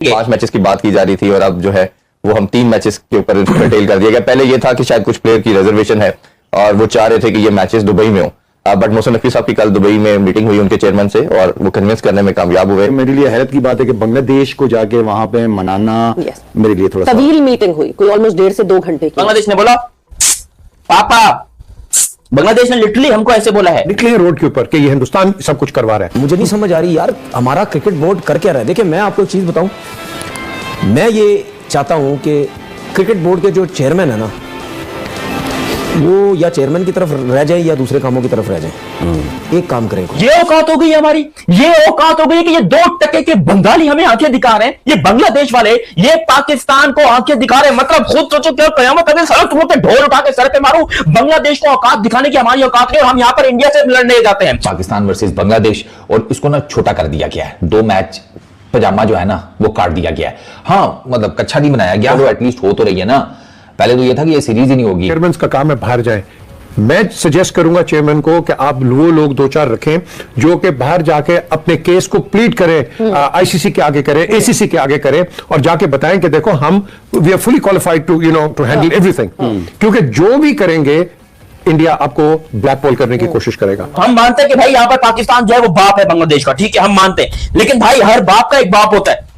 5 matches की बात की जा रही थी और अब जो है वो हम 3 मैचेस के ऊपर रिटेल कर दिया गया। पहले ये था कि शायद कुछ प्लेयर की रिजर्वेशन है और वो चाह रहे थे कि ये मैचेस दुबई में हो, बट मोहसिन नकवी साहब की कल दुबई में मीटिंग हुई उनके चेयरमैन से और वो कन्विंस करने में कामयाब हुए। मेरे लिए हैरत की बात है कि बांग्लादेश को जाके वहां पे मनाना मेरे लिए थोड़ा तवील मीटिंग हुई, कोई ऑलमोस्ट 1.5 से 2 घंटे की। बांग्लादेश ने बोला पापा, बांग्लादेश ने लिटरली हमको ऐसे बोला है, निकले रोड के ऊपर कि ये हिंदुस्तान सब कुछ करवा रहा है। मुझे नहीं समझ आ रही यार, हमारा क्रिकेट बोर्ड कर क्या रहा है। देखिए मैं आपको एक चीज बताऊं, मैं ये चाहता हूं कि क्रिकेट बोर्ड के जो चेयरमैन है ना, वो या चेयरमैन की तरफ रह जाए या दूसरे कामों की तरफ रह जाए। एक काम करें, ये औकात हो गई हमारी, ये औकात हो गई कि ये 2% के बंगाली हमें आंखें दिखा रहे हैं, ये बांग्लादेश वाले ये पाकिस्तान को आंखें दिखा रहे हैं। मतलब खुद सोचो क्या कयामत है, सड़क पे ढोल उठा के सर पे मारूं, बांग्लादेश को औकात दिखाने की हमारी औकात नहीं और हम यहाँ पर इंडिया से लड़ने जाते हैं। पाकिस्तान वर्सेस बांग्लादेश, और उसको ना छोटा कर दिया गया है। 2 मैच पजामा जो है ना वो काट दिया गया है। हाँ मतलब कच्चा नहीं बनाया गया, तो एटलीस्ट हो तो रही है ना। पहले तो ये था कि ये सीरीज ही नहीं होगी। चेयरमैन का काम है बाहर जाए। मैं सजेस्ट करूंगा चेयरमैन को कि आप वो लोग 2-4 रखें जो कि बाहर जाके अपने केस को प्लीड करें, आईसीसी के आगे करें, एसीसी के आगे करें और जाके बताएं कि देखो हम we are fully qualified to to handle everything. क्योंकि जो भी करेंगे इंडिया आपको ब्लैक बॉल करने की कोशिश करेगा। हम मानते हैं कि भाई यहाँ पर पाकिस्तान जो है वो बाप है बांग्लादेश का, ठीक है हम मानते हैं, लेकिन भाई हर बाप का एक बाप होता है।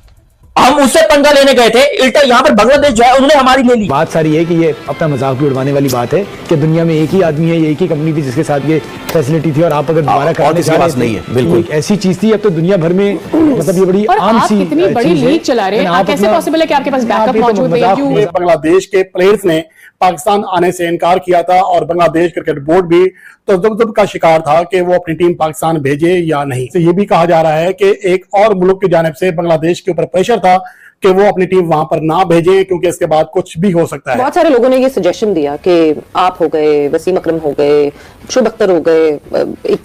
हम उससे पंगा लेने गए थे, उल्टा यहाँ पर बांग्लादेश जो है उन्होंने हमारी ले ली। बात सारी है कि ये अपना मजाक भी उड़वाने वाली बात है कि दुनिया में एक ही आदमी है, एक ही कंपनी थी जिसके साथ ये फैसिलिटी थी और आप अगर दोबारा कराने जा रहे थे नहीं है, बिल्कुल ऐसी चीज थी। अब तो दुनिया भर में मतलब ये बड़ी आम सी इतनी बड़ी लीग चला रहे हैं, कैसे पॉसिबल है कि आपके पास बैकअप मौजूद है? बांग्लादेश के प्लेयर्स ने पाकिस्तान आने से इनकार किया था और बांग्लादेश क्रिकेट बोर्ड भी तजब्जुब का शिकार था कि वो अपनी टीम पाकिस्तान भेजे या नहीं। तो ये भी कहा जा रहा है कि एक और मुल्क की जानिब से बांग्लादेश के ऊपर प्रेशर था कि वो अपनी टीम वहां पर ना भेजें क्योंकि इसके बाद कुछ भी हो सकता है। बहुत सारे लोगों ने ये सजेशन दिया कि आप हो गए, वसीम अकरम हो गए, शुभ अख्तर हो गए,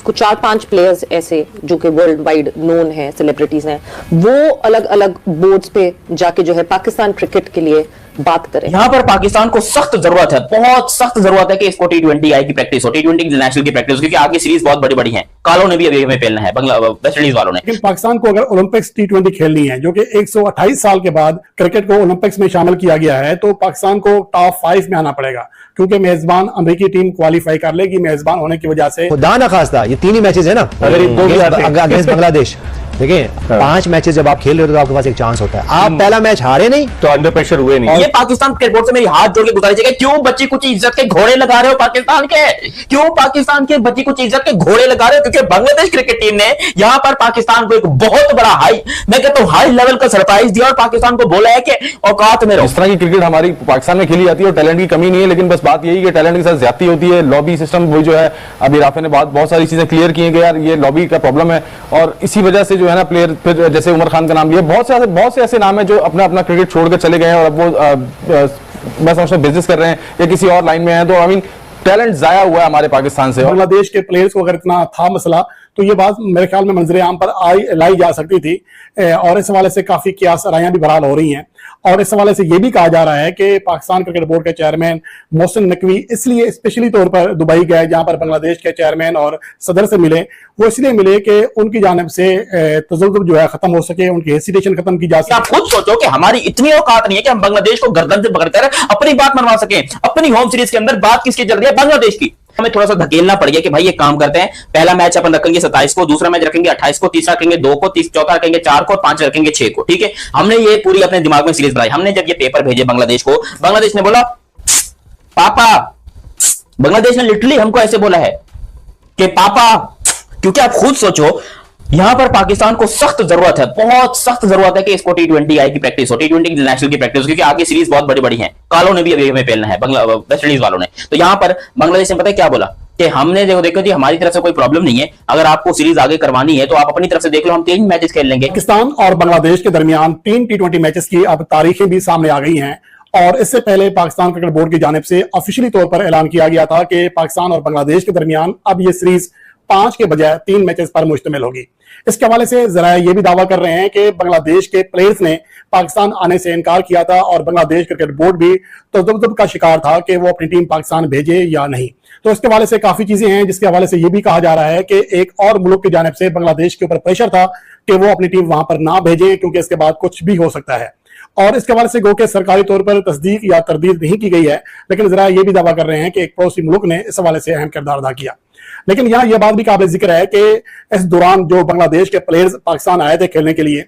कुछ 4-5 प्लेयर्स ऐसे जो कि वर्ल्ड वाइड नोन है, सेलिब्रिटीज हैं, वो अलग अलग बोर्ड्स पे जाके जो है पाकिस्तान क्रिकेट के लिए बात करें। यहाँ पर पाकिस्तान को सख्त जरूरत है, बहुत सख्त जरूरत है कि इसको T20 आई की प्रैक्टिस हो, T20 इंटरनेशनल की प्रैक्टिस हो, क्योंकि आगे सीरीज बहुत बड़ी बड़ी है। कालों ने भी अभी हमें खेलना है, वेस्ट इंडीज वालों ने। लेकिन पाकिस्तान को अगर ओलंपिक्स T20 खेलनी है, जो कि 128 साल के बाद क्रिकेट को ओलंपिक्स में शामिल किया गया है, तो पाकिस्तान को टॉप 5 में आना पड़ेगा क्योंकि मेजबान अमेरिकी टीम क्वालिफाई कर लेगी मेजबान होने की वजह से। खुदा ना खास्ता ये 3 ही मैचेस है ना, अगर अगेंस्ट बांग्लादेश देखिए 5 मैचेस जब आप खेल रहे हो तो आपके पास एक चांस होता है। आप पहला मैच हारे नहीं तो अंडर प्रेशर हुए नहीं। ये पाकिस्तान क्रिकेट बोर्ड से मेरी हाथ जोड़ के गुजारिश है, क्यों बच्ची कुछ इज्जत के घोड़े लगा रहे हो पाकिस्तान के? क्यों पाकिस्तान के बच्ची कुछ इज्जत के घोड़े लगा रहे हो? क्योंकि बांग्लादेश क्रिकेट टीम ने यहाँ पर पाकिस्तान को एक बहुत बड़ा मैं कहता हूँ हाई लेवल का सरप्राइज दिया और पाकिस्तान को बोला है कि औकात में रहो। इस तरह की क्रिकेट हमारी पाकिस्तान में खेली जाती है और टैलेंट की कमी नहीं है, लेकिन बस बात यही कि टैलेंट के साथ ज्यादती होती है। लॉबी सिस्टम वो जो है, अभी राफे ने बहुत सारी चीजें क्लियर की हैं कि यार ये लॉबी का प्रॉब्लम है और इसी वजह से जो है ना प्लेयर फिर जैसे उमर खान का नाम लिया, बहुत से ऐसे नाम है जो अपना क्रिकेट छोड़कर चले गए हैं और अब वो मैं समझता हूं बिजनेस कर रहे हैं या किसी और लाइन में हैं। तो आई मीन टैलेंट जाया हुआ है हमारे पाकिस्तान से। बांग्लादेश के प्लेयर्स को अगर इतना था मसला तो ये बात मेरे ख्याल में मंजरे आम पर लाई जा सकती थी और इस हवाले से काफी कियास रायां भी बहाल हो रही हैं। और इस हवाले से यह भी कहा जा रहा है कि पाकिस्तान क्रिकेट बोर्ड के चेयरमैन मोहसिन नकवी इसलिए स्पेशली तौर पर दुबई गए जहां पर बांग्लादेश के चेयरमैन और सदर से मिले। वो इसलिए मिले कि उनकी जानिब से तजल्लुब जो है खत्म हो सके, उनकी हेसिटेशन खत्म की जा सके। आप खुद सोचो कि हमारी इतनी औकात नहीं है कि हम बांग्लादेश को गर्दन से पकड़कर अपनी बात मनवा सकें। अपनी होम सीरीज के अंदर बात किसकी चल रही है? बांग्लादेश की। हमें थोड़ा सा धकेलना पड़ गया कि भाई ये काम करते हैं, पहला मैच अपन रखेंगे 27 को, दूसरा मैच रखेंगे 28 को, तीसरा रखेंगे 2 को, चौथा रखेंगे 4 को, 5 रखेंगे 6 को। ठीक है, हमने ये पूरी अपने दिमाग में सीरीज बनाई। हमने जब ये पेपर भेजे बांग्लादेश को, बांग्लादेश ने बोला पापा, बांग्लादेश ने लिटरली हमको ऐसे बोला है कि पापा, क्योंकि आप खुद सोचो यहां पर पाकिस्तान को सख्त जरूरत है, बहुत सख्त जरूरत है कि इसको T20 आई की प्रैक्टिस हो, T20 इंटरनेशनल की प्रैक्टिस हो, क्योंकि आगे सीरीज बहुत बड़ी बड़ी है। कालों ने भी अभी हमें खेलना है, वेस्ट इंडीज वालों ने। तो यहां पर बांग्लादेश ने पता है क्या बोला कि हमने देखो जी हमारी तरफ से कोई प्रॉब्लम नहीं है, अगर आपको सीरीज आगे करवानी है तो आप अपनी तरफ से देख लो, हम 3 मैचेस खेल लेंगे। पाकिस्तान और बांग्लादेश के दरमियान 3 T20 मैचेस की अब तारीखें भी सामने आ गई हैं और इससे पहले पाकिस्तान क्रिकेट बोर्ड की जानिब से ऑफिशियली तौर पर ऐलान किया गया था कि पाकिस्तान और बांग्लादेश के दरमियान अब ये सीरीज 5 के बजाय 3 मैचेस पर मुश्तमिल होगी। इसके हवाले से जरा ये भी दावा कर रहे हैं कि बांग्लादेश के प्लेयर्स ने पाकिस्तान आने से इनकार किया था और बांग्लादेश क्रिकेट बोर्ड भी तजब्जुब का शिकार था कि वो अपनी टीम पाकिस्तान भेजे या नहीं। तो इसके हवाले से काफी चीजें हैं, जिसके हवाले से ये भी कहा जा रहा है कि एक और मुल्क की जानिब से बांग्लादेश के ऊपर प्रेशर था कि वो अपनी टीम वहां पर ना भेजें, क्योंकि इसके बाद कुछ भी हो सकता है। और इसके हवाले से गो के सरकारी तौर पर तस्दीक या तरदीद नहीं की गई है, लेकिन जरा ये भी दावा कर रहे हैं कि एक पड़ोसी मुल्क ने इस हवाले से अहम किरदार अदा किया। लेकिन यहाँ यह बात भी काबिल जिक्र है कि इस दौरान जो बांग्लादेश के प्लेयर्स पाकिस्तान आए थे खेलने के लिए,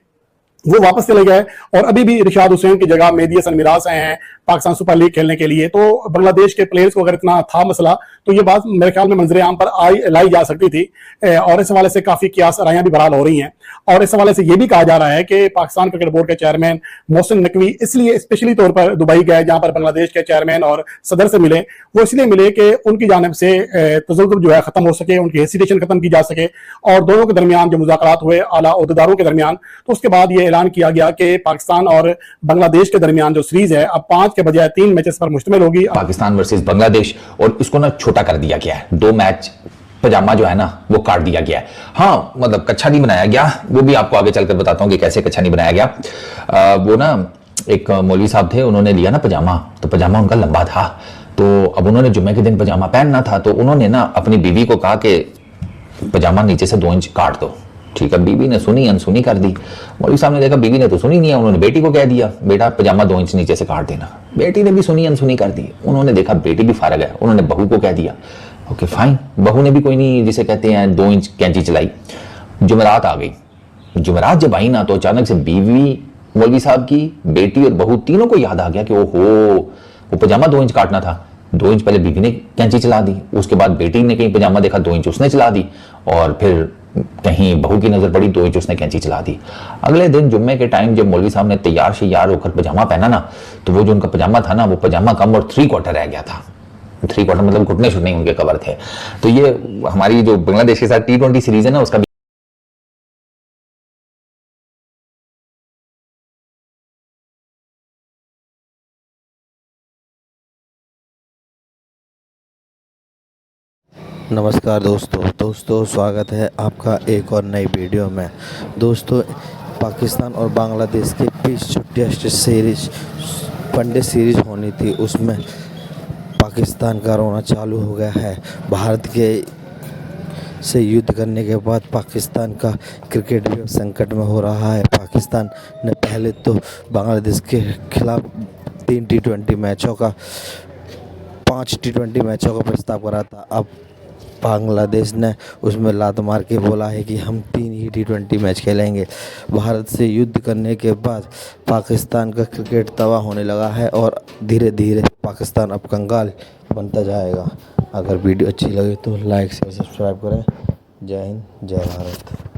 वो वापस चले गए और अभी भी रिशाद हुसैन की जगह मेहदी हसन मिराज आए हैं पाकिस्तान सुपर लीग खेलने के लिए। तो बांग्लादेश के प्लेयर्स को अगर इतना था मसला, तो ये बात मेरे ख्याल में मंजरे आम पर लाई जा सकती थी, और इस हवाले से काफी कियास रायां भी बहाल हो रही हैं। और इस हवाले से ये भी कहा जा रहा है कि पाकिस्तान क्रिकेट बोर्ड के चेयरमैन मोहसिन नकवी इसलिए स्पेशली तौर पर दुबई गए, जहां पर बांग्लादेश के चेयरमैन और सदर से मिले। वो इसलिए मिले कि उनकी जानिब से तजल्जुल जो है खत्म हो सके, उनकी हेसिटेशन खत्म की जा सके, और दोनों के दरमियान जो मुज़ाकरात हुए आला ओहदेदारों के दरमियान, तो उसके बाद ये ऐलान किया गया कि पाकिस्तान और बांग्लादेश के दरमियान जो सीरीज है अब 5 के बजाय 3 मैचेस पर मुश्तमिल होगी। पाकिस्तान वर्सेस बांग्लादेश, और इसको ना छोटा कर दिया गया है, 2 मैच पजामा जो है ना वो काट दिया गया है। हाँ, मतलब कच्चा नहीं बनाया गया, वो भी आपको आगे चलकर बताता हूं कि कैसे कच्चा नहीं बनाया गया। वो ना एक मौलवी साहब थे, उन्होंने लिया ना पजामा, तो पजामा उनका लंबा था, तो अब उन्होंने जुम्मे के दिन पजामा पहनना था, तो उन्होंने ना अपनी बीवी को कहा कि पजामा नीचे से 2 इंच काट दो। ठीक है, बीवी ने सुनी, अनसुनी कर दी। मौलवी साहब ने देखा बीवी ने तो सुनी नहीं है, उन्होंने बेटी को कह दिया बेटा पजामा 2 इंच नीचे से काट देना। बेटी ने भी सुनी अनसुनी कर दी। उन्होंने देखा बेटी भी फारग है, उन्होंने बहू को कह दिया। ओके फाइन, बहू ने भी कोई नहीं, जिसे कहते हैं 2 इंच कैंची चलाई। जुमेरात आ गई। जुमेरात जब आई ना, तो अचानक से बीवी, मौलवी साहब की बेटी और बहू तीनों को याद आ गया कि ओहो, वो पजामा 2 इंच काटना था। 2 इंच पहले बीवी ने कैंची चला दी, उसके बाद बेटी ने कहीं पजामा देखा 2 इंच उसने चला दी, और फिर कहीं बहू की नजर पड़ी 2 इंच उसने कैंची चला दी। अगले दिन जुम्मे के टाइम जब मौलवी साहब ने तैयार शेयार होकर पजामा पहना ना, तो वो जो उनका पजामा था ना, वो पजामा कम और 3/4 रह गया था। 3/4 मतलब घुटने शुटने उनके कवर थे। तो ये हमारी जो बांग्लादेश के साथ T20 सीरीज है ना, उसका नमस्कार दोस्तों स्वागत है आपका एक और नई वीडियो में। दोस्तों, पाकिस्तान और बांग्लादेश के बीच जो टेस्ट सीरीज वनडे सीरीज होनी थी, उसमें पाकिस्तान का रोना चालू हो गया है। भारत के से युद्ध करने के बाद पाकिस्तान का क्रिकेट भी संकट में हो रहा है। पाकिस्तान ने पहले तो बांग्लादेश के खिलाफ 3 T20 मैचों का 5 T20 मैचों का प्रस्ताव करा था। अब बांग्लादेश ने उसमें लात मार के बोला है कि हम 3 ही T20 मैच खेलेंगे। भारत से युद्ध करने के बाद पाकिस्तान का क्रिकेट तबाह होने लगा है और धीरे धीरे पाकिस्तान अब कंगाल बनता जाएगा। अगर वीडियो अच्छी लगे तो लाइक शेयर सब्सक्राइब करें। जय हिंद, जय भारत।